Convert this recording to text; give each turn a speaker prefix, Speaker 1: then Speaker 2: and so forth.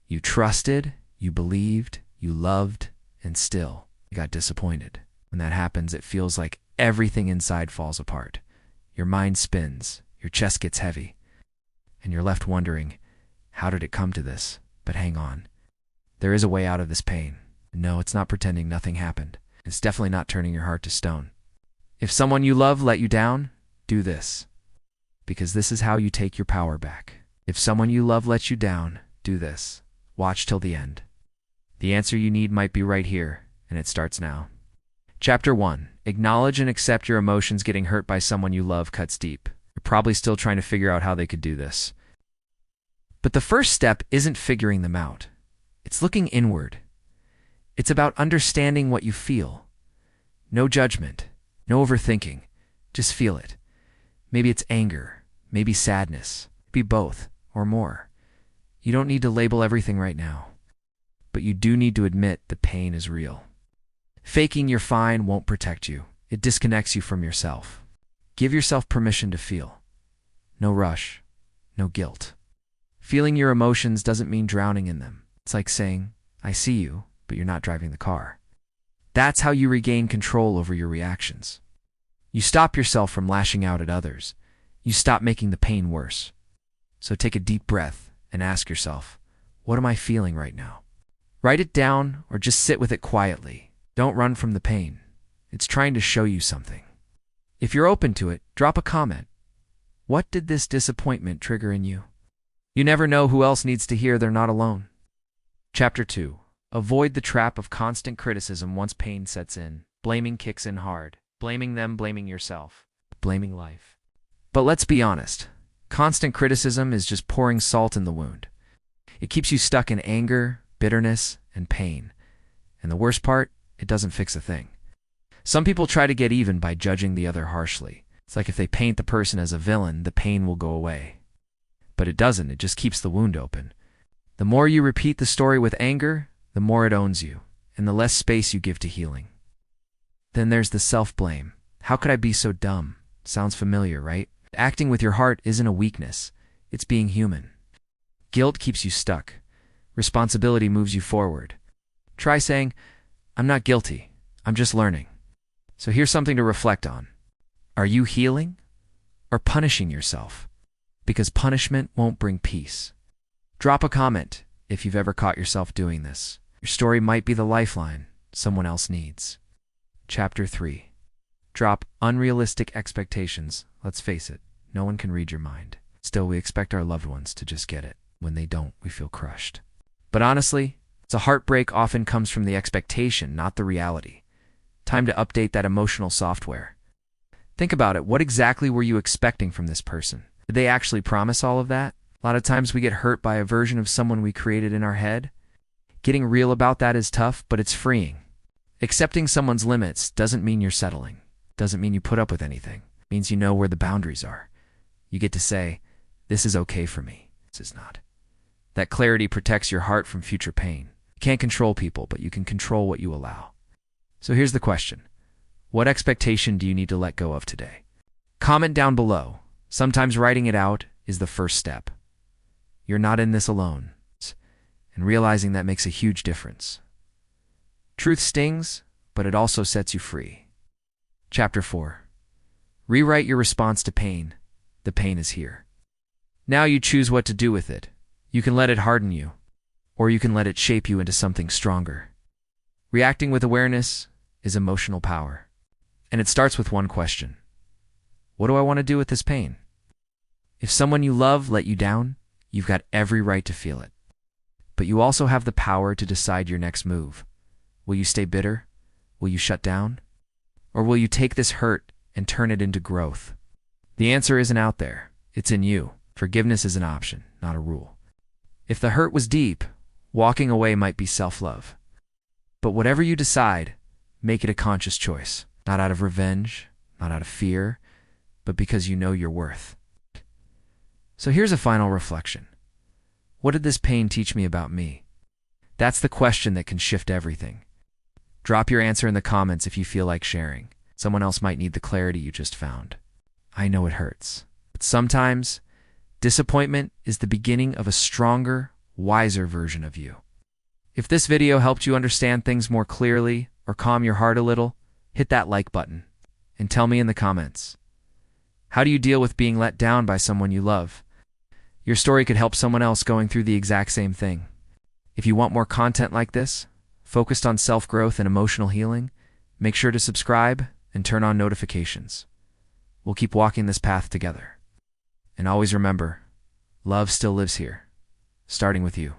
Speaker 1: You trusted, you believed, you loved, and still you got disappointed. When that happens, it feels like everything inside falls apart. Your mind spins, your chest gets heavy, and you're left wondering, how did it come to this? But hang on. There is a way out of this pain. No, it's not pretending nothing happened. It's definitely not turning your heart to stone. If someone you love let you down, do this. Because this is how you take your power back. If someone you love lets you down, do this. Watch till the end. The answer you need might be right here, and it starts now. Chapter 1. Acknowledge and accept your emotions. Getting hurt by someone you love cuts deep. You're probably still trying to figure out how they could do this. But the first step isn't figuring them out. It's looking inward. It's about understanding what you feel. No judgment, no overthinking. Just feel it. Maybe it's anger, maybe sadness, maybe both or more. You don't need to label everything right now, but you do need to admit the pain is real. Faking you're fine won't protect you. It disconnects you from yourself. Give yourself permission to feel. No rush, no guilt. Feeling your emotions doesn't mean drowning in them. It's like saying, I see you, but you're not driving the car. That's how you regain control over your reactions. You stop yourself from lashing out at others. You stop making the pain worse. So take a deep breath and ask yourself, what am I feeling right now? Write it down or just sit with it quietly. Don't run from the pain. It's trying to show you something. If you're open to it, drop a comment. What did this disappointment trigger in you? You never know who else needs to hear they're not alone. Chapter 2. Avoid the trap of constant criticism. Once pain sets in, blaming kicks in hard. Blaming them, blaming yourself, blaming life. But let's be honest. Constant criticism is just pouring salt in the wound. It keeps you stuck in anger, bitterness, and pain. And the worst part, it doesn't fix a thing. Some people try to get even by judging the other harshly. It's like if they paint the person as a villain, the pain will go away. But it doesn't, it just keeps the wound open. The more you repeat the story with anger, the more it owns you, and the less space you give to healing. Then there's the self-blame. How could I be so dumb? Sounds familiar, right? Acting with your heart isn't a weakness. It's being human. Guilt keeps you stuck. Responsibility moves you forward. Try saying, I'm not guilty. I'm just learning. So here's something to reflect on. Are you healing or punishing yourself? Because punishment won't bring peace. Drop a comment if you've ever caught yourself doing this. Your story might be the lifeline someone else needs. Chapter 3. Drop unrealistic expectations. Let's face it, no one can read your mind. Still, we expect our loved ones to just get it. When they don't, we feel crushed. But honestly, the heartbreak often comes from the expectation, not the reality. Time to update that emotional software. Think about it. What exactly were you expecting from this person? Did they actually promise all of that? A lot of times we get hurt by a version of someone we created in our head. Getting real about that is tough, but it's freeing. Accepting someone's limits doesn't mean you're settling. Doesn't mean you put up with anything. It means you know where the boundaries are. You get to say, this is okay for me. This is not. That clarity protects your heart from future pain. You can't control people, but you can control what you allow. So here's the question. What expectation do you need to let go of today? Comment down below. Sometimes writing it out is the first step. You're not in this alone. And realizing that makes a huge difference. Truth stings, but it also sets you free. Chapter 4. Rewrite your response to pain. The pain is here. Now you choose what to do with it. You can let it harden you, or you can let it shape you into something stronger. Reacting with awareness is emotional power. And it starts with one question. What do I want to do with this pain? If someone you love let you down, you've got every right to feel it. But you also have the power to decide your next move. Will you stay bitter? Will you shut down? Or will you take this hurt and turn it into growth? The answer isn't out there. It's in you. Forgiveness is an option, not a rule. If the hurt was deep, walking away might be self-love. But whatever you decide, make it a conscious choice. Not out of revenge, not out of fear, but because you know your worth. So here's a final reflection. What did this pain teach me about me? That's the question that can shift everything. Drop your answer in the comments if you feel like sharing. Someone else might need the clarity you just found. I know it hurts, but sometimes disappointment is the beginning of a stronger, wiser version of you. If this video helped you understand things more clearly or calm your heart a little, hit that like button and tell me in the comments. How do you deal with being let down by someone you love? Your story could help someone else going through the exact same thing. If you want more content like this, focused on self-growth and emotional healing, make sure to subscribe and turn on notifications. We'll keep walking this path together. And always remember, love still lives here, starting with you.